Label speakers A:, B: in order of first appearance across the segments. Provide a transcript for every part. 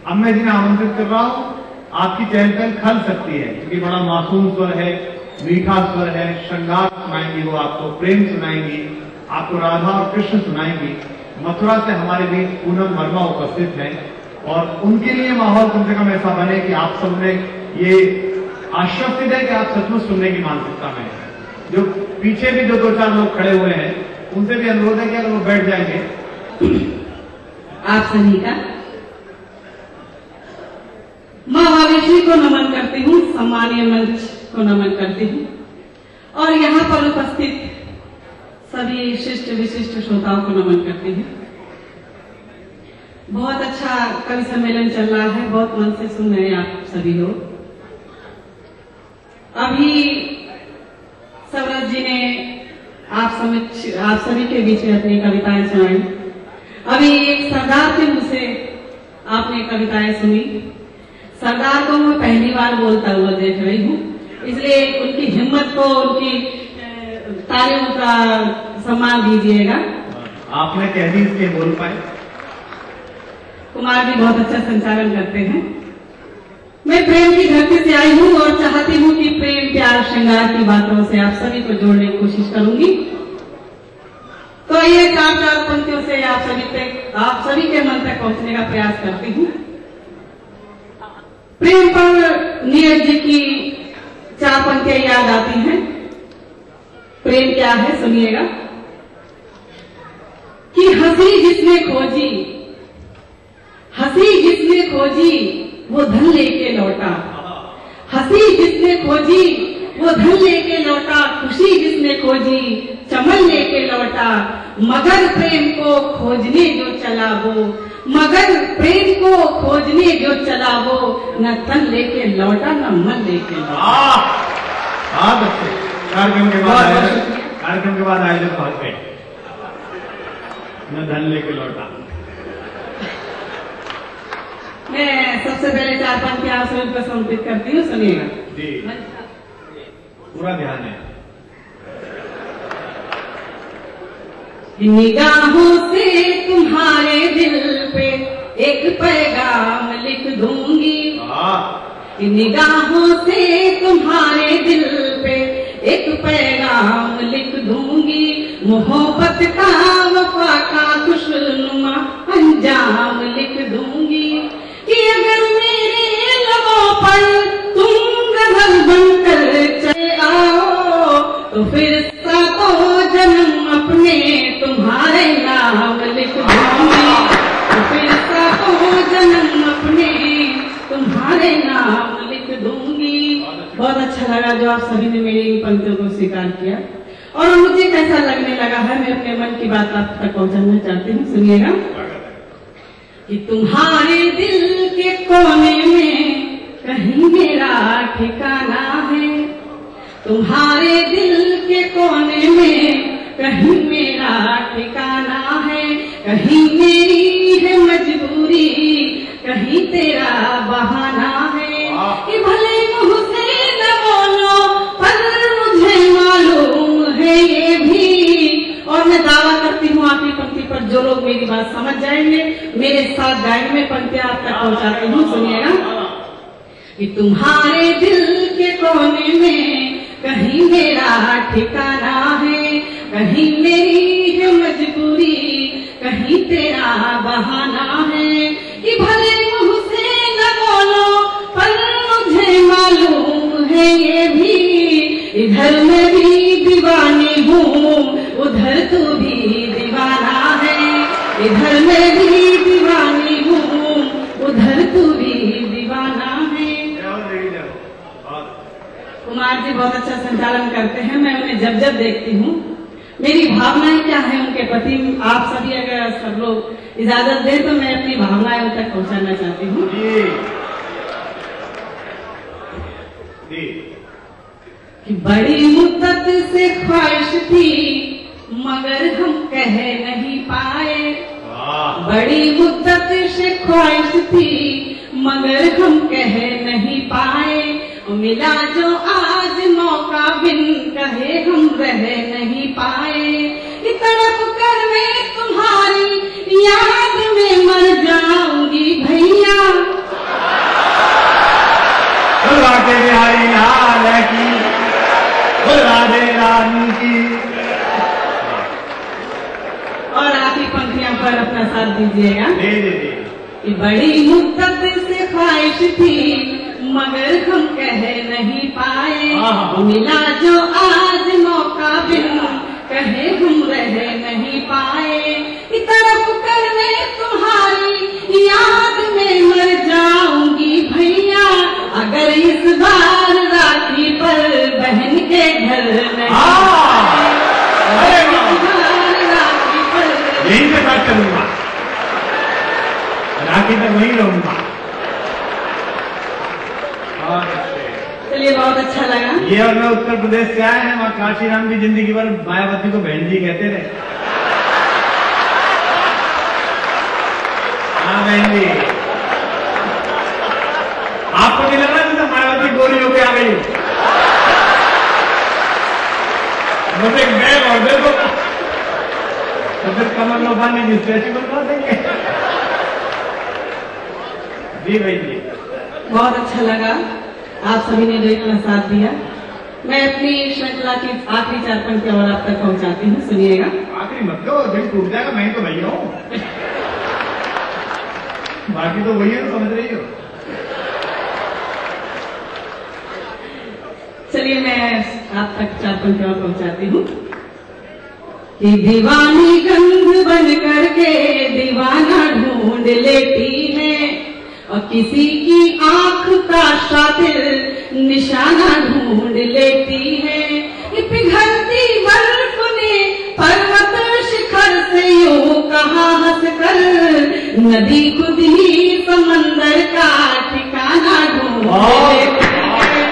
A: अब मैं जिन्हें आमंत्रित कर रहा हूं, आपकी चहल पहल खल सकती है क्योंकि बड़ा मासूम स्वर है, मीठा स्वर है, श्रृंगार सुनाएंगी वो आपको, प्रेम सुनाएंगी आपको, राधा और कृष्ण सुनाएंगी। मथुरा से हमारे बीच पूनम वर्मा उपस्थित हैं और उनके लिए माहौल कम से कम ऐसा बने कि आप सबने ये आश्वस्त है कि आप सचमुच सुनने की मानसिकता में हैं। जो पीछे भी जो 2-4 लोग खड़े हुए हैं उनसे भी अनुरोध है कि अगर वो बैठ जाएंगे।
B: आप सभी का माँ भावेश्वरी को नमन करती हूँ, सम्मानीय मंच को नमन करती हूँ और यहाँ पर उपस्थित सभी शिष्ट विशिष्ट श्रोताओं को नमन करती हूँ। बहुत अच्छा कवि सम्मेलन चल रहा है, बहुत मन से सुन रहे हैं आप सभी लोग। अभी सवरत जी ने आप सभी के बीच में अपनी कविताएं सुनाई। अभी एक सरदार के मुंह से आपने कविताएं सुनी। सरदार को मैं पहली बार बोलता हुआ देख रही हूँ, इसलिए उनकी हिम्मत को, उनकी तालियों का सम्मान दीजिएगा।
A: आपने कह दी इसके बोल पाए।
B: कुमार जी बहुत अच्छा संचालन करते हैं। मैं प्रेम की धरती से आई हूँ और चाहती हूँ कि प्रेम प्यार श्रृंगार की बातों से आप सभी को जोड़ने की कोशिश करूंगी। तो ये 4 पंक्तियों से आप सभी के मन तक पहुंचने का प्रयास करती हूँ। प्रेम पर नीरज जी की 4 पंक्तियां याद आती हैं। प्रेम क्या है सुनिएगा कि हंसी जिसने खोजी वो धन लेके लौटा, हंसी जिसने खोजी वो धन लेके लौटा, खुशी जिसने खोजी चमन लेके लौटा, मगर प्रेम को खोजने जो चला वो, मगर प्रेम को खोजने जो चला वो, न तन लेके लौटा न मन लेके लौटा।
A: कार्यक्रम के बाद आयोजक भाग गए, न धन लेके लौटा।
B: मैं सबसे पहले 4 पंक्तियां आप सभी को समर्पित करती हूँ, सुनिएगा
A: जी, पूरा ध्यान है।
B: निगाहों से तुम्हारे दिल पे एक पैगाम लिख दूंगी, निगाहों से तुम्हारे दिल पे एक पैगाम लिख दूंगी, मोहब्बत का वफा का खुशनुमा अंजाम लिख दूंगी, कि अगर मेरे लबों पर तुम गजल बनकर चले आओ तो फिर सातों जन्म अपने तुम्हारे नाम लिख दूंगी, तो फिर सातों जन्म अपने तुम्हारे नाम लिख दूंगी। बहुत अच्छा लगा जो आप सभी ने मेरी इन पंक्तियों को स्वीकार किया और मुझे कैसा लगने लगा है, मैं अपने मन की बात आप तक पहुंचाना चाहती हूँ, सुनिएगा कि तुम्हारे दिल के कोने में कहीं मेरा ठिकाना है, तुम्हारे दिल के कोने में कहीं मेरा ठिकाना है, कहीं मेरी है मजबूरी कहीं तेरा बहाना है, कि भले मुँह से न बोलो पर मुझे मालूम है ये भी। और मैं दावा करती हूँ आखिरी पंक्ति पर जो लोग मेरी बात समझ जाएंगे मेरे साथ गायन में पंक्तियां आप तक पहुंचाती हूँ, सुनिएगा कि तुम्हारे दिल के कोने में कहीं मेरा ठिकाना है, कहीं मेरी है मजबूरी कहीं तेरा बहाना है, कि भले मुँह से न बोलो पर मुझे मालूम है ये भी। इधर मैं भी दीवानी हूँ उधर तू भी दीवाना है, इधर मैं भी दीवानी हूँ उधर तू भी दीवाना है। कुमार जी बहुत अच्छा संचालन करते हैं, मैं उन्हें जब जब देखती हूँ मेरी भावनाएं क्या है उनके प्रति, आप सभी अगर सब लोग इजाजत दें तो मैं अपनी भावनाएं उन तक पहुंचाना चाहती हूँ। कि बड़ी मुद्दत से ख्वाहिश थी मगर हम कह नहीं पाए, बड़ी मुद्दत से ख्वाहिश थी मगर हम कह नहीं पाए, मिला जो आज मौका बिन कहे हम रह नहीं पाए, तड़प कर मैं तुम्हारी याद में मर जाऊंगी भैया, दीजिएगा। कि बड़ी मुद्दत से ख्वाहिश थी मगर हम कह नहीं पाए, मिला जो आज मौका बिन कहे हम रह नहीं पाए। तरफ करने तुम्हारी याद में मर जाऊंगी भैया, अगर इस बार राखी पर बहन के घर नहीं राखी पर
A: यहीं से बात करूंगा, राखी तक वहीं रहूंगा।
B: चलिए बहुत अच्छा लगा।
A: ये और मैं उत्तर प्रदेश से आए हैं, वहाँ काशीराम की जिंदगी भर मायावती को बहन जी कहते रहे। हाँ बहन जी, आपको नहीं लग रहा जैसे मायावती गोरी होके आ गई? मुझे एक बैग और दे दो तो फिर कमर लोबानी जी स्ट्रेचेबल कर देंगे। जी भाई जी,
B: बहुत अच्छा लगा आप सभी ने जो इतना साथ दिया। मैं अपनी श्रृंखला की आखिरी 4 पंक्तियां और आप तक पहुंचाती हूँ, सुनिएगा।
A: आखिरी मत लो, दिल टूट जाएगा, मैं तो भैया हूँ, बाकी तो वही है, समझ रही हो।
B: चलिए मैं आप तक 4 पंक्तियां और पहुंचाती हूँ। कि दीवानी गंध बन करके दीवाना ढूंढ लेती है, और किसी की आंख का शातिर निशाना ढूंढ लेती है। पिघलती बर्फ ने पर्वत शिखर से यूं कहा हंसकर, नदी खुद ही समंदर का ठिकाना ढूंढ लेती है,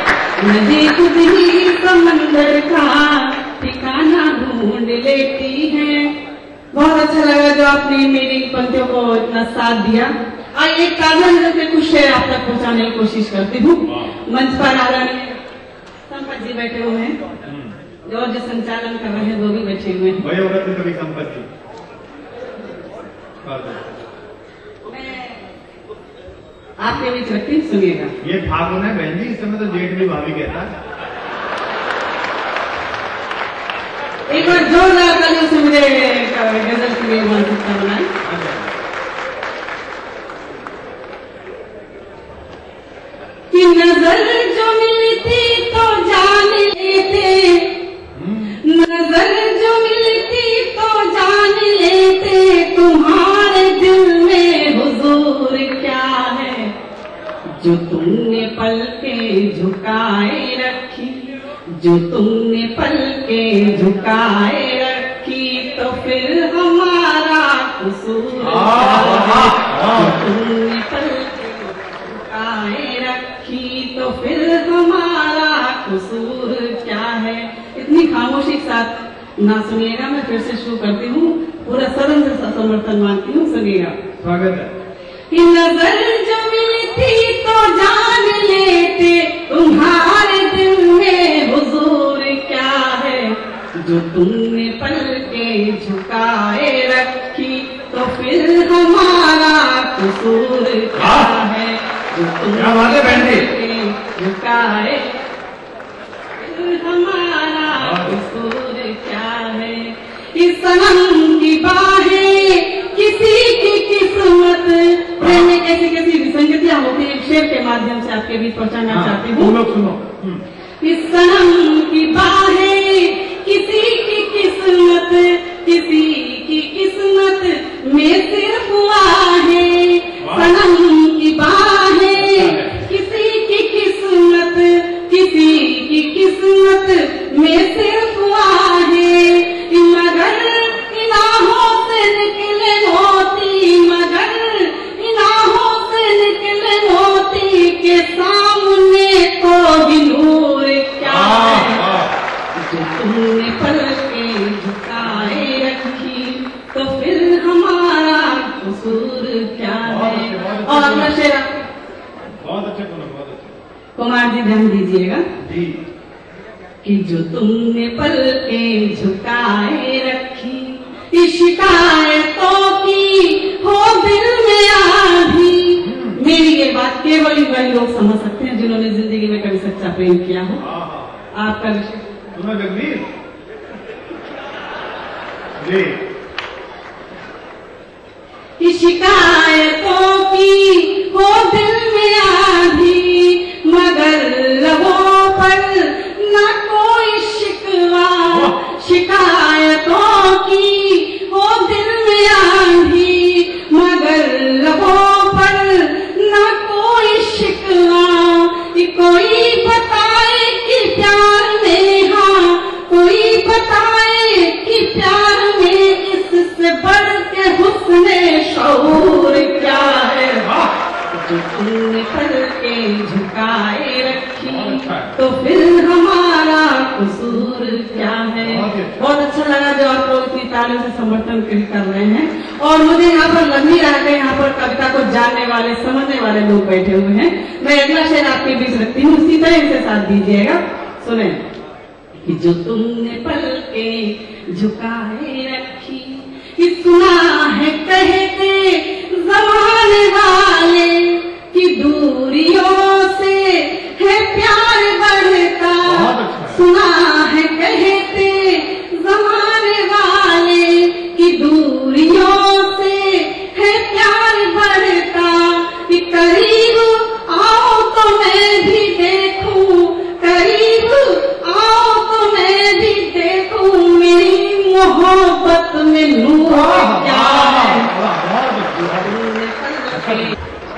B: नदी खुद ही समंदर का ठिकाना ढूंढ लेती है। बहुत अच्छा लगा जो आपने मेरी पंक्तियों को इतना साथ दिया। आइए काव्यांजलि से कुछ शेर आप तक पहुंचाने की कोशिश करती हूँ। मंच पर आदरणीय संपत जी बैठे हुए हैं, और जो संचालन कर रहे हैं वो भी बैठे हुए हैं।
A: वही होगा तो कभी संपत जी।
B: मैं आपके बीच रखती हूँ, सुनिएगा।
A: ये फागुन है बहन जी, इस समय तो जेठ भी भाभी कहता है।
B: एक बार जोरदार तालियों से मुझे गजल के लिए मानसिकता बनाए। कि नजर जो मिलती तो जान लेते, नजर जो मिलती तो जान लेते, तुम्हारे दिल में हुजूर क्या है, जो तुमने पलकें झुकाए रखी, जो तुमने पलकें झुकाए रखी, तो फिर हमारा कसूर क्या है, जो तुमने पलकें झुकाए रखी, तो फिर हमारा कसूर क्या है। इतनी खामोशी के साथ ना सुनिएगा, मैं फिर से शुरू करती हूँ, पूरा सदन से समर्थन मांगती हूँ, सुनिएगा।
A: स्वागत है।
B: कि नजर जो मिलती तो जान लेते, तुम्हारे दिल में हुजूर क्या है, जो तुमने पलकें झुकाए रखी, तो फिर हमारा कसूर क्या है, जो तुमने पलकें झुकाए, फिर हमारा कसूर क्या है। इस सनम की बाहें किसी की किस्मत, प्रेम में कैसी कैसी विसंगतियां होती है, शेर के माध्यम से आपके बीच पहुंचाना चाहती हूँ।
A: सुनो।
B: इस सनम की बाहें किसी की किस्मत, किसी की किस्मत में सिर्फ आहे, सनम की बाहें किसी की किस्मत, किसी की किस्मत में सिर्फ आहे, मगर इनाहों से निकले मोती, मगर इनाहों से निकले मोती के सामने तो भी नूर क्या है, जो तुमने पलकें झुकाए रखी, तो फिर हमारा कसूर क्या है। और अगला शेर
A: बहुत अच्छा, बहुत अच्छा।
B: कुमार जी ध्यान दीजिएगा।
A: जी।
B: कि जो तुमने पलकें झुकाए रखी, शिकायतों की हो दिल में आधी। मेरी ये बात केवल वही लोग समझ सकते हैं जिन्होंने जिंदगी में कभी सच्चा प्रेम किया हो। आपका विषय
A: तुम्हें जगदीश जी।
B: कि शिकायतों की हो दिल में आधी, मगर लबों पर न कोई शिकवा। शिकायतों की हो दिल में आधी, मगर लबों पर न कोई शिकवा। कोई बताए कि प्यार में, हाँ कोई बताए कि प्यार में इससे बढ़ के हुस्ने शऊर क्या है। जो तुमने करके झुकाए रखी तो फिर हमारा कसूर क्या है। बहुत अच्छा लगा जो आप लोग इतनी तालियों से समर्थन कर रहे हैं। और मुझे यहाँ पर लग नहीं रहा है यहाँ पर कविता को जानने वाले समझने वाले लोग बैठे हुए हैं। मैं अगला शेर आपके बीच रखती हूँ, उसी तरह इनसे साथ दीजिएगा। सुने कि जो तुमने पल के झुकाए रखी, कि सुना है कहते जमाने वाले कि दूरियों से है प्यार बढ़ता। सुना है कहते जमाने वाले कि दूरियों से है प्यार बढ़ता। कि करीब आओ तो मैं भी देखूं, करीब आओ तो मैं भी देखूं, मेरी मोहब्बत में नूर क्या है।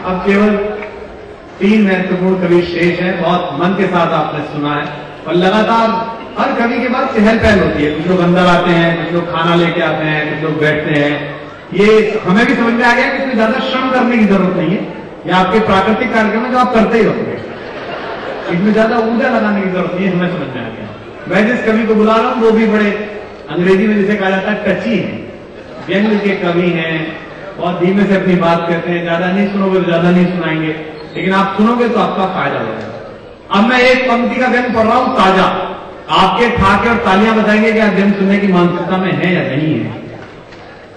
A: अब केवल 3 महत्वपूर्ण कवि शेष हैं। बहुत मन के साथ आपने सुना है और लगातार हर कवि के बाद चहल पहल होती है। कुछ लोग अंदर आते हैं, कुछ लोग खाना लेके आते हैं, कुछ लोग बैठते हैं। ये हमें भी समझ में आ गया कि इसमें ज्यादा श्रम करने की जरूरत नहीं है। या आपके प्राकृतिक कार्यक्रम है जो आप करते ही होंगे, इसमें ज्यादा ऊर्जा लगाने की जरूरत नहीं है। हमें समझ में आ गया। मैं जिस कवि को बुला रहा हूँ वो भी बड़े अंग्रेजी में जिसे कहा जाता है टची है, व्यंग के कवि हैं, बहुत धीमे से अपनी बात करते हैं। ज्यादा नहीं सुनोगे तो ज्यादा नहीं सुनाएंगे, लेकिन आप सुनोगे तो आपका फायदा होगा। अब मैं एक पंक्ति का व्यंग पढ़ रहा हूं ताजा, आपके ठाके और तालियां बताएंगे कि आप व्यंग सुनने की मानसिकता में है या नहीं है।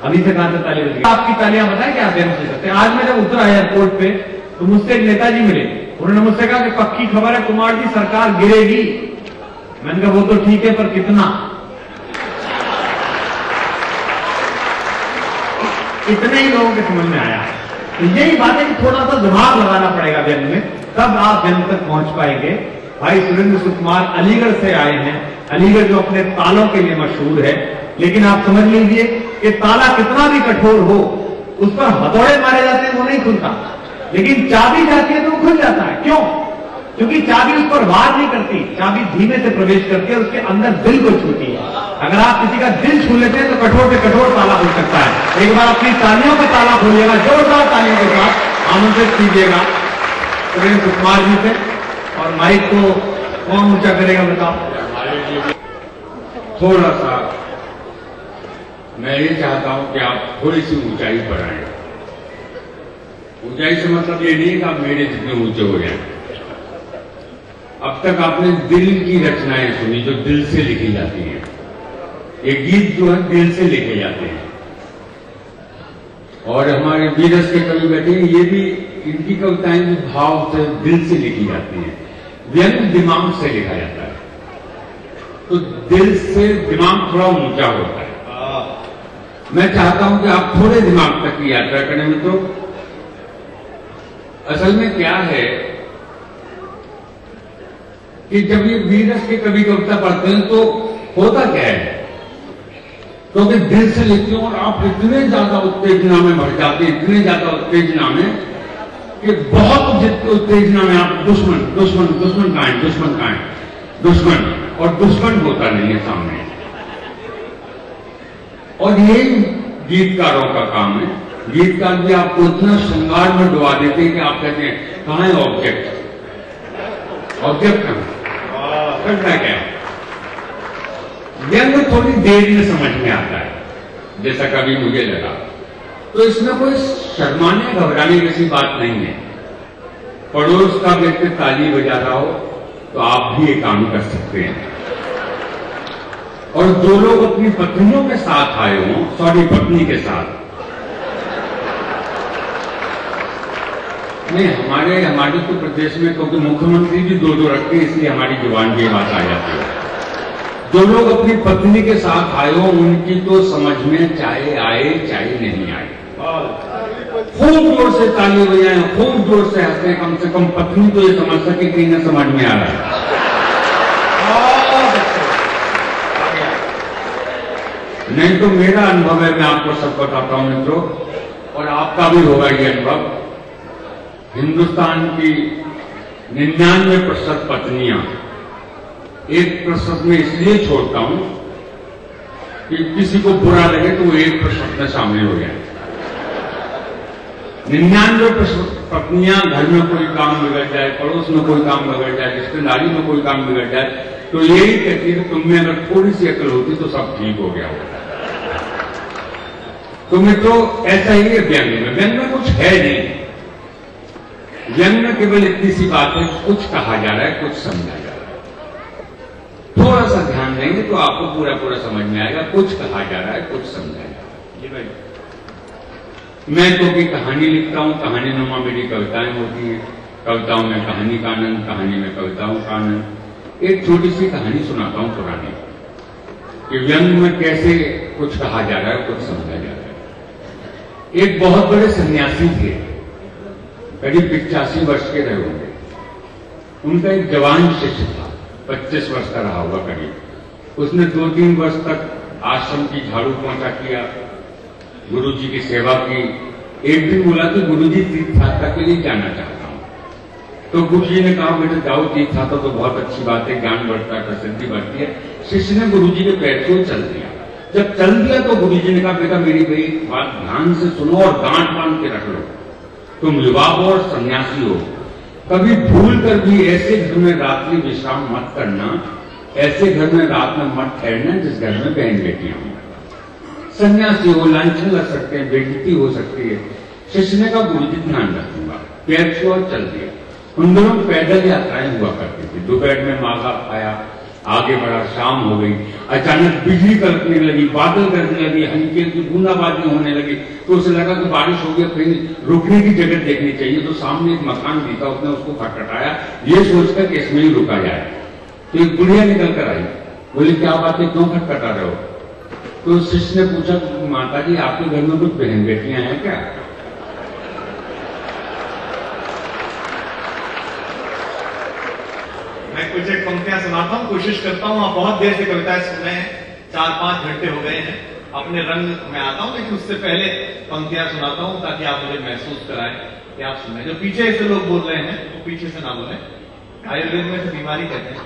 A: अभी से कहां से ताली बजेगी, आपकी तालियां बताएं कि आप व्यंग सुन सकते हैं। आज मैं जब उतरा एयरपोर्ट पे तो मुझसे एक नेताजी मिले, उन्होंने मुझसे कहा कि पक्की खबर है कुमार जी सरकार गिरेगी। मैंने कहा वो तो ठीक है पर कितना। इतने ही लोगों के समझ में आया। तो यही बात है कि थोड़ा सा दिमाग लगाना पड़ेगा व्यंग में, तब आप व्यंग तक पहुंच पाएंगे। भाई सुरेंद्र सुकुमार अलीगढ़ से आए हैं। अलीगढ़ जो अपने तालों के लिए मशहूर है, लेकिन आप समझ लीजिए कि ताला कितना भी कठोर हो, उस पर हथौड़े मारे जाते हैं वो नहीं खुलता, लेकिन चाबी जाती है तो वो खुल जाता है। क्यों? क्योंकि चाबी उस पर वार नहीं करती, चाबी धीमे से प्रवेश करती है, उसके अंदर दिल को छूती है। अगर आप किसी का दिल छू लेते हैं तो कठोर से कठोर ताला खुल सकता है। एक बार अपनी तालियों का ताला खोलिएगा, जोरदार तालियों के साथ आमंत्रित कीजिएगा सुरेंद्र सुकुमार जी से। और माइक को कौन ऊंचा करेगा बताओ।
C: थोड़ा सा मैं ये चाहता हूं कि आप थोड़ी सी ऊंचाई पर आए। ऊंचाई से मतलब ये नहीं कि आप मेरे जितने ऊंचे हो जाए। अब तक आपने दिल की रचनाएं सुनी जो दिल से लिखी जाती हैं। ये गीत जो है दिल से लिखे जाते हैं। और हमारे वीरस के कवि बैठे हैं, ये भी इनकी कविताएं भी भाव से दिल से लिखी जाती हैं। व्यंग दिमाग से लिखा जाता है, तो दिल से दिमाग थोड़ा ऊंचा होता है। मैं चाहता हूं कि आप थोड़े दिमाग तक की यात्रा करें मित्रों। असल में क्या है कि जब ये वीरस के कवि कविता पढ़ते हैं तो होता क्या है, क्योंकि दिल से लिखते हो और आप इतने ज्यादा उत्तेजना में भर जाते हैं, इतने ज्यादा उत्तेजना में कि बहुत उत्तेजना में आप दुश्मन दुश्मन दुश्मन कहां है, दुश्मन कहां है, दुश्मन, और दुश्मन होता नहीं है सामने। और ये गीतकारों का काम है। गीतकार भी आपको इतना श्रृंगार में डुबा देते हैं कि आप कहते हैं कहां है ऑब्जेक्ट, ऑब्जेक्ट कहां, करना क्या है। व्यंग थोड़ी देर में समझ में आता है, जैसा कभी मुझे लगा। तो इसमें कोई शर्माने घबराने जैसी बात नहीं है। पड़ोस का व्यक्ति ताली बजा रहा हो तो आप भी ये काम कर सकते हैं। और जो लोग अपनी पत्नियों के साथ आए हों, सॉरी पत्नी के साथ, नहीं हमारे तो प्रदेश में क्योंकि मुख्यमंत्री भी दो रखते हैं, इसलिए हमारी जुबान की बात आ जाती है। जो लोग अपनी पत्नी के साथ आए हो उनकी तो समझ में चाहे आए चाहे नहीं आए, खूब जोर से ताली बजाएं, खूब जोर से हंसे, कम से कम पत्नी तो ये समझ सके कि इन्हें समझ में आ रहा है। नहीं तो मेरा अनुभव है, मैं आपको सब बताता हूं मित्रों, और आपका भी होगा ये अनुभव। हिंदुस्तान की 99% पत्नियां 1% में इसलिए छोड़ता हूं कि किसी को बुरा लगे तो वो 1% में शामिल हो जाए। 99% पत्नियां घर में कोई काम बिगड़ जाए, पड़ोस में कोई काम बिगड़ जाए, रिश्तेदारी में कोई काम बिगड़ जाए, तो यही कहती है कि तुम में अगर थोड़ी सी अकल होती तो सब ठीक हो गया होता। तो मित्रों ऐसा ही है व्यंग में। व्यंग में कुछ है नहीं, व्यंग में केवल इतनी सी बात है, कुछ कहा जा रहा है, कुछ समझा जा रहा है। थोड़ा सा ध्यान देंगे तो आपको पूरा पूरा समझ में आएगा। कुछ कहा जा रहा है, कुछ समझा जा रहा है। ये भाई मैं तो भी कहानी लिखता हूं, कहानी नुमा मेरी कविताएं होती हैं। कविताओं में कहानी का आनंद, कहानी में कविताओं का आनंद। एक छोटी सी कहानी सुनाता हूं पुरानी, कि व्यंग में कैसे कुछ कहा जा रहा है, कुछ समझा जा रहा है। एक बहुत बड़े सन्यासी थे, करीब 85 वर्ष के रहे होंगे। उनका एक जवान शिष्य था, 25 वर्ष का रहा होगा करीब। उसने 2-3 वर्ष तक आश्रम की झाड़ू पोंछा किया, गुरुजी की सेवा की। एक दिन बोला कि गुरुजी तीर्थ यात्रा के लिए जाना चाहता हूं। तो गुरुजी ने कहा बेटा जाओ, तीर्थ यात्रा तो बहुत अच्छी बात है, ज्ञान बढ़ता है, प्रसिद्धि बढ़ती है। शिष्य ने गुरुजी के पैर को चल दिया। जब चल दिया तो गुरुजी ने कहा बेटा मेरी भाई बात ध्यान से सुनो और गांठ बांध के रख लो। तुम युवा हो और सन्यासी हो, कभी भूल कर भी ऐसे घर में रात्रि विश्राम मत करना, ऐसे घर में रात में मत ठहरना जिस घर में बहन बेटियां हों। सन्यासी हो, लांछन लग सकते हैं, बेइज्जती हो सकती है। शिष्य ने कहा गुरुजी ध्यान रखूंगा, पैर छुआ और चल दिया। उन दोनों पैदल यात्राएं हुआ करती थी। दोपहर में मागा खाया, आगे बढ़ा, शाम हो गई। अचानक बिजली कड़कने लगी, बादल गरजने लगी, हल्की हल्की बूंदाबांदी होने लगी। तो उसे लगा कि बारिश हो गई, कहीं रुकने की जगह देखनी चाहिए। तो सामने एक मकान दिखा, उसने उसको खटखटाया, ये सोचकर कि इसमें ही रुका जाए। तो एक बुढ़िया निकल कर आई, बोली क्या बात है, क्यों खटखटा रहे हो? तो शिष्य ने पूछा माता जी आपके घर में कुछ बहन बेटियां हैं क्या?
A: मैं कुछ एक पंक्तियां सुनाता हूं, कोशिश करता हूं। आप बहुत देर से कविताएं सुन रहे हैं, 4-5 घंटे हो गए हैं। अपने रंग में आता हूं, लेकिन उससे पहले पंक्तियां सुनाता हूं ताकि आप मुझे महसूस कराएं कि आप सुने। जो पीछे से लोग बोल रहे हैं वो पीछे से ना बोले, आयुर्वेद में से बीमारी कहते हैं।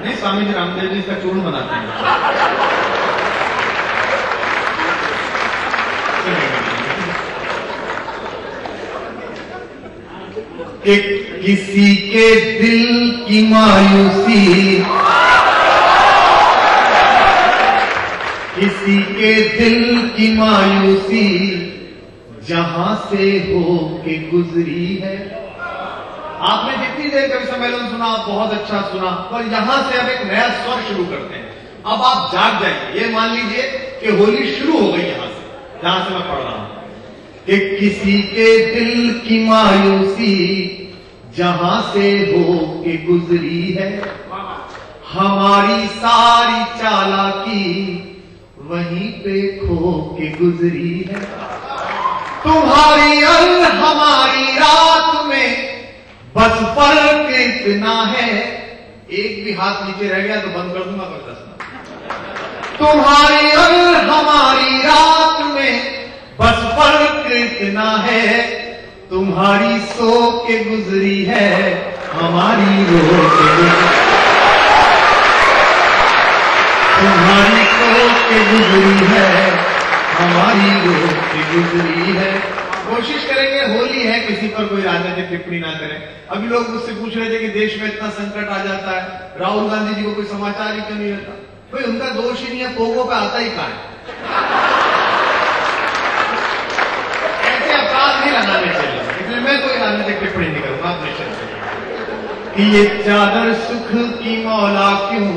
A: नहीं, स्वामी जी रामदेव जी इसका चूर्ण बनाते हैं। कि किसी के दिल की मायूसी, किसी के दिल की मायूसी जहां से हो के गुजरी है। आपने जितनी देर कवि सम्मेलन सुना बहुत अच्छा सुना, पर यहां से अब एक नया स्वर शुरू करते हैं। अब आप जाग जाइए, ये मान लीजिए कि होली शुरू हो गई यहां से, जहां से मैं पढ़ रहा हूं कि किसी के दिल की मायूसी जहां से हो के गुजरी है, हमारी सारी चालाकी वहीं पे खो के गुजरी है। तुम्हारी और हमारी रात में बस फर्क इतना है, एक भी हाथ नीचे रह गया तो बंद कर दूंगा बस दसना। तुम्हारी और हमारी रात में बस फर्क इतना है, तुम्हारी सो के गुजरी है, हमारी रो के गुजरी। तुम्हारी सो के गुजरी है, हमारी रो के गुजरी है। कोशिश करेंगे, होली है, किसी पर कोई राजनीतिक टिप्पणी ना करें। अभी लोग मुझसे पूछ रहे थे कि देश में इतना संकट आ जाता है, राहुल गांधी जी को कोई समाचार ही क्यों नहीं रहता? भाई उनका दोष ही नहीं है, पोगो पे आता ही कहां है। ऐसे अपराध नहीं लगाने चाहिए, इसलिए मैं कोई राजनीतिक टिप्पणी नहीं करूंगा। आप निश्चित कि ये चादर सुख की मौला क्यों,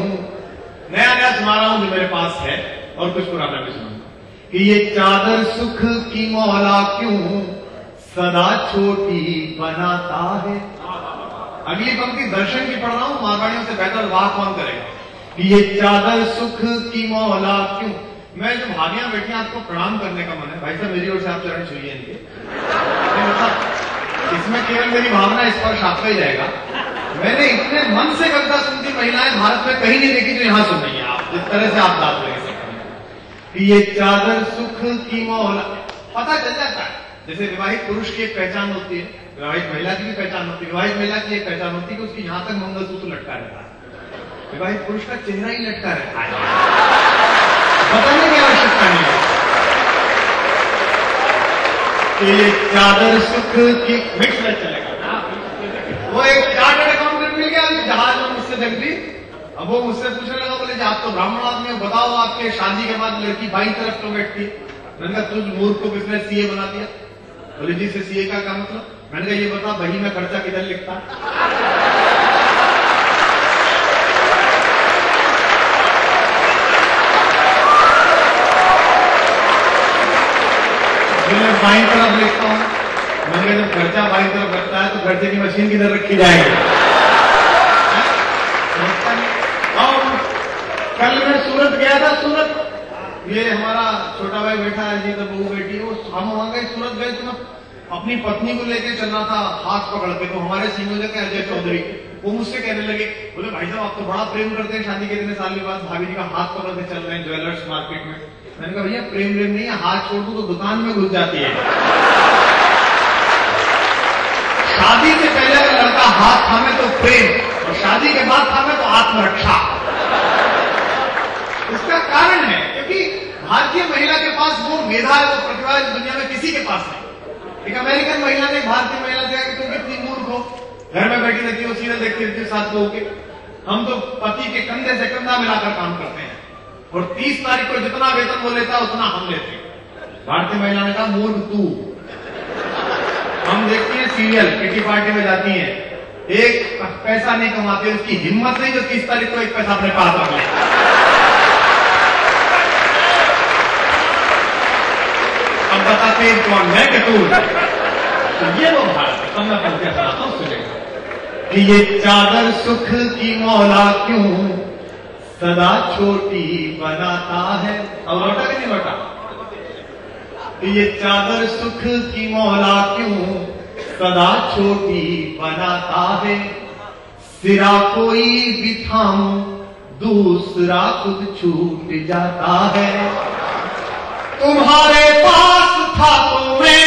A: नया नया सुना रहा हूं जो मेरे पास है और कुछ पुराना भी सुना कि ये चादर सुख की मौला क्यों सदा छोटी बनाता है। अगली पंक्ति दर्शन की पढ़ रहा हूं, मारवाड़ियों से बेहतर वाह कौन करेगा। कि ये चादर सुख की मौला क्यों। मैं जो भाभियां बैठी आपको प्रणाम करने का मन है, भाई साहब मेरी ओर से आप चरण छूइए इनके। मतलब इसमें केवल मेरी भावना स्पर्श आपका ही रहेगा। मैंने इतने मन से कविता सुनती महिलाएं भारत में कहीं नहीं देखी जो यहाँ सुन रही है। आप जिस तरह से आप बात रहे कि ये चादर सुख की मौला, पता चल जाता है। जैसे विवाहित पुरुष की एक पहचान होती है, विवाहित महिला की भी पहचान होती है। विवाहित महिला की एक पहचान होती है कि उसकी यहां तक मंगलसूत्र लटका रहता है, विवाहित पुरुष का चेहरा ही लटका रहता है, बताने की आवश्यकता नहीं है। ये चादर सुख की मिक्स में चलेगा। वो एक चार्टर्ड अकाउंटेंट मिल गया जहाज में मुझसे जगती। अब वो मुझसे पूछने लगा, बोले जी आप तो ब्राह्मण आदमी हो, बताओ आपके शादी के बाद लड़की बाई तरफ क्यों बैठती। मैंने कहा तुझ मूर्ख को किसने सीए बना दिया। बोले जी से सीए का क्या मतलब। मैंने कहा ये बता बही में खर्चा किधर लिखता। मैं बाई तरफ लिखता हूं। मैंने कहा जब खर्चा बाई तरफ रखता है तो खर्चे की मशीन किधर रखी जाएगी। कल मैं सूरत गया था। सूरत ये हमारा छोटा भाई बैठा है जी, तो बहू बेटी वो हम वहां गए सूरत गए तो मैं अपनी पत्नी को लेकर चल रहा था हाथ पकड़ के। तो हमारे संयोजक है अजय चौधरी, वो मुझसे कहने लगे, बोले भाई साहब आप तो बड़ा प्रेम करते हैं, शादी के इतने साल के बाद भाभी जी का हाथ पकड़ के चल रहे हैं ज्वेलर्स मार्केट में। मैंने कहा भैया प्रेम प्रेम नहीं है, हाथ छोड़ दूं तो दुकान में घुस जाती है। शादी से पहले अगर लड़का हाथ थामे तो प्रेम, और शादी के बाद थामे तो आत्मरक्षा। इसका कारण है क्योंकि भारतीय महिला के पास वो मेधा है, वो प्रतिभा है दुनिया में किसी के पास नहीं। एक अमेरिकन महिला ने भारतीय महिला से कहा कि तुम कितनी मूर्ख हो, घर में बैठी रहती हो, सीरियल देखती रहती हो साथ लोगों के। हम तो पति के कंधे से कंधा मिलाकर काम करते हैं और 30 तारीख को जितना वेतन वो लेता है उतना हम लेते हैं। भारतीय महिला ने कहा मूर्ख तू। हम देखती हैं सीरियल, किटी पार्टी में जाती हैं, एक पैसा नहीं कमाते, उसकी हिम्मत नहीं जो 30 तारीख को एक पैसा अपने पास रख ले। अब बताते हैं कौन है कि तू। तो ये वो भारत है। मैं आपको क्या सुनाता हूं, सुनेगा कि ये चादर सुख की मौला क्यों सदा छोटी बनाता है। अब लौटा कि नहीं लौटा। ये चादर सुख की मौला क्यों सदा छोटी बनाता है। सिरा कोई भी थाम दूसरा खुद छूट जाता है। तुम्हारे पास था तो मैं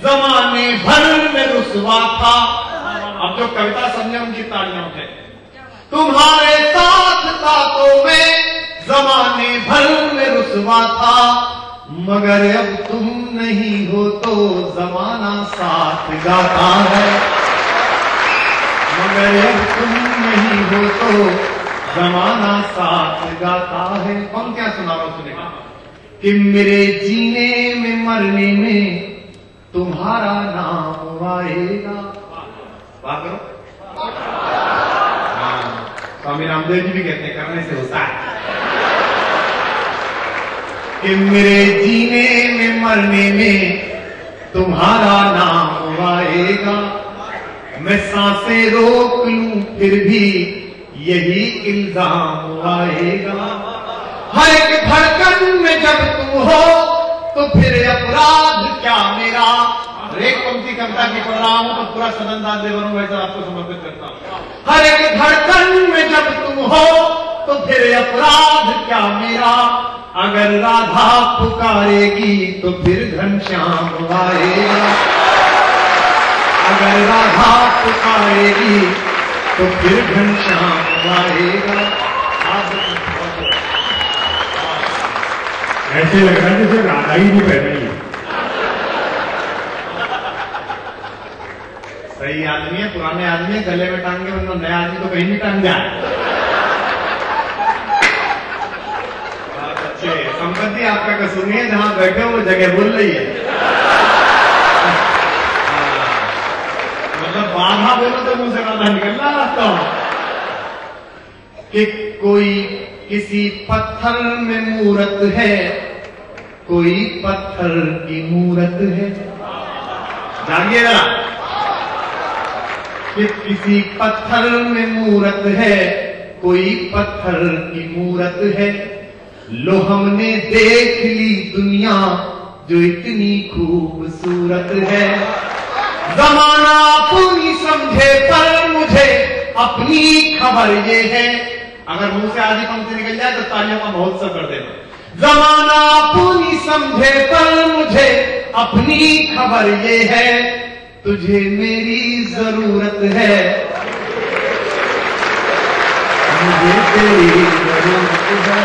A: जमाने भर में रुसवा था। अब जो कविता समझे उनकी तालियां उठे। तुम्हारे साथ था तो मैं जमाने भर में रुसवा था, मगर अब तुम नहीं हो तो जमाना साथ गाता है। मगर अब तुम नहीं हो तो जमाना साथ गाता है। कौन क्या सुना रहा हूं सुनेगा कि मेरे जीने में मरने में तुम्हारा नाम आएगा। बात करो। स्वामी रामदेव जी भी कहते हैं करने से होता है। कि मेरे जीने में मरने में तुम्हारा नाम आएगा। मैं सांसें रोक लूं फिर भी यही इल्जाम आएगा। हर एक धड़कन में जब तुम हो तो फिर अपराध क्या मेरा। एक पंक्ति कविता की पढ़ रहा हूं तो पूरा सदन दास देवरू वैसा आपको समर्पित करता हूं। हर एक धड़कन में जब तुम हो तो फिर अपराध क्या मेरा। अगर राधा पुकारेगी तो फिर घनश्याम आएगा। अगर राधा पुकारेगी तो फिर घनश्याम आएगा।
D: ऐसे लग रहा है जैसे राधा ही नहीं पहनी है।
A: सही आदमी है, पुराने आदमी है, गले में टांगे, उन्होंने नया आदमी तो कहीं नहीं टांग जाए। अच्छे संपत्ति आपका कसूर नहीं है, जहां बैठे हो वो जगह बोल रही है। मतलब बाधा बोलो तो मुंह से बाधा निकलना रास्ता कि कोई किसी पत्थर में मूरत है, कोई पत्थर की मूरत है। जानिए जरा कि किसी पत्थर में मूरत है, कोई पत्थर की मूरत है। लो हमने देख ली दुनिया जो इतनी खूबसूरत है। जमाना अपनी समझे पर मुझे अपनी खबर ये है। अगर मुंह से आधी पंक्ति निकल जाए तो तालियों का महोत्सव कर देना। जमाना अपनी समझे पर मुझे अपनी खबर ये है। तुझे मेरी जरूरत है, मुझे तेरी जरूरत है,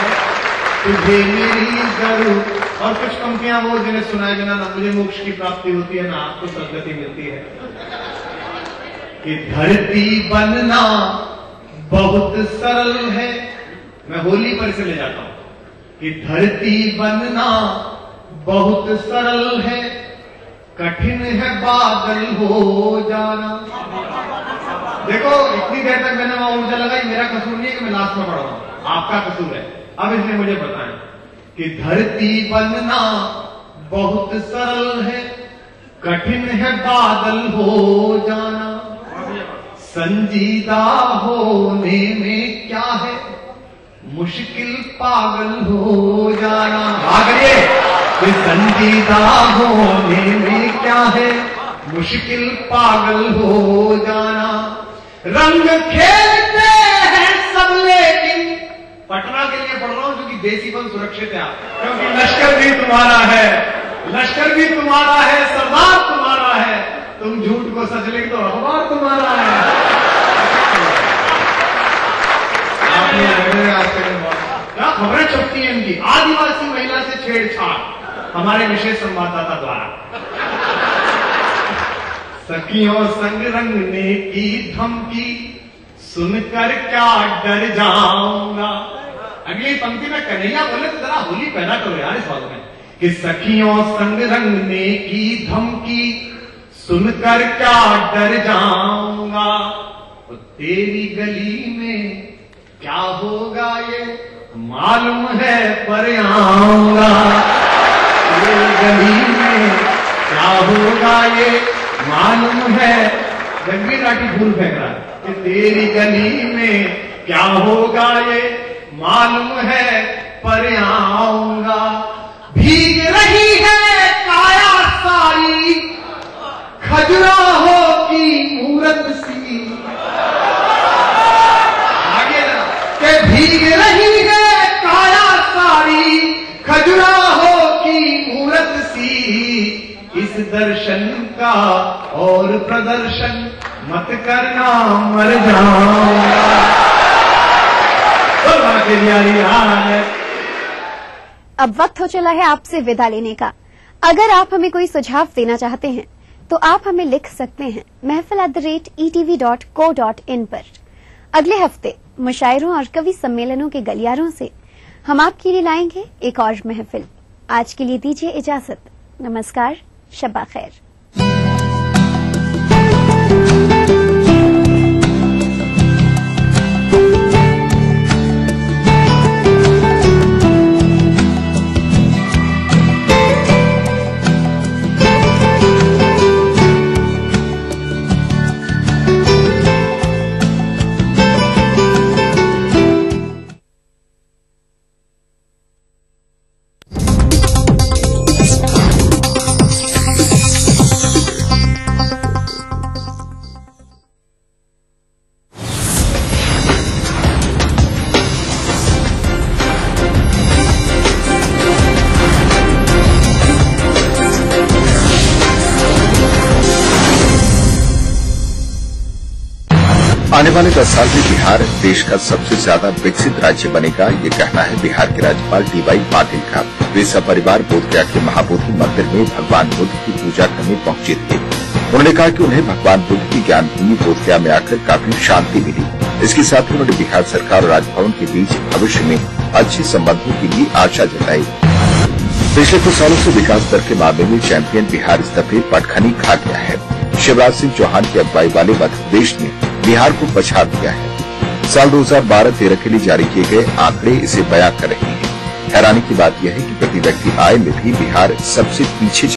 A: तुझे मेरी जरूरत। और कुछ पंक्तियां वो जिन्हें सुनाए बिना ना मुझे मोक्ष की प्राप्ति होती है ना आपको सदगति मिलती है। कि धरती बनना बहुत सरल है। मैं होली पर से ले जाता हूं कि धरती बनना बहुत सरल है, कठिन है बादल हो जाना। देखो इतनी देर तक मैंने वहां ऊर्जा लगाई, मेरा कसूर नहीं है कि मैं लास्ट में पढ़ रहा हूं, आपका कसूर है। अब इसलिए मुझे बताएं कि धरती बनना बहुत सरल है, कठिन है बादल हो जाना। संजीदा होने में क्या है, मुश्किल पागल हो जाना। आगे संजीदा होने में क्या है, मुश्किल पागल हो जाना। रंग खेलते हैं सब लेकिन, पटना के लिए पढ़ रहा हूं क्योंकि देसीपन सुरक्षित है, क्योंकि लश्कर भी तुम्हारा है, लश्कर भी तुम्हारा है, सरदार तुम्हारा है। तुम झूठ को सच लिख दो, अखबार तुम्हारा है। क्या खबरें छपती हैं इनकी, आदिवासी महिला से छेड़छाड़, हमारे विशेष संवाददाता द्वारा। सखियों संग रंगने की धमकी सुनकर क्या डर जाऊंगा। अगली पंक्ति में कन्हैया बोले तो जरा होली पैदा करो यार इस बात में। कि सखियों संग रंगने की धमकी सुनकर क्या डर जाऊंगा। तो तेरी गली में क्या होगा ये मालूम है पर आऊंगा। तेरी गली में क्या होगा ये मालूम है। जंगली राठी फूल फेंक रहा है कि तेरी गली में क्या होगा ये मालूम है पर आऊंगा। भीग रही है काया सारी खजुराहो की मूरत सी। आगे के भीग रही है काया सारी खजुराहो की मूरत सी। इस दर्शन का और प्रदर्शन मत करना मर जाऊंगा।
E: अब वक्त हो चला है आपसे विदा लेने का। अगर आप हमें कोई सुझाव देना चाहते हैं तो आप हमें लिख सकते हैं महफिल@etv.co.in पर। अगले हफ्ते मुशायरों और कवि सम्मेलनों के गलियारों से हम आपके लिए लाएंगे एक और महफिल। आज के लिए दीजिए इजाजत। नमस्कार, शब्बा खैर।
F: आने वाले 10 साल में बिहार देश का सबसे ज्यादा विकसित राज्य बनेगा, ये कहना है बिहार के राज्यपाल डी.वाई. पाटिल का। वे सपरिवार बोधगया के महाबोधि मंदिर में भगवान बुद्ध की पूजा करने पहुंचे थे। उन्होंने कहा कि उन्हें भगवान बुद्ध की ज्ञान भूमि बोधगया में आकर काफी शांति मिली। इसके साथ ही उन्होंने बिहार सरकार और राजभवन के बीच भविष्य में अच्छे संबंधों के लिए आशा जताई। पिछले कुछ सालों से विकास दर के मामले में चैंपियन बिहार इस दफे पटखनी खा गया है। शिवराज सिंह चौहान की अगुवाई वाले मध्य प्रदेश ने बिहार को पछाड़ दिया है। साल 2012-13 के लिए जारी किए गए आंकड़े इसे बयां कर रहे हैं। हैरानी की बात यह है कि प्रति व्यक्ति आय में भी बिहार सबसे पीछे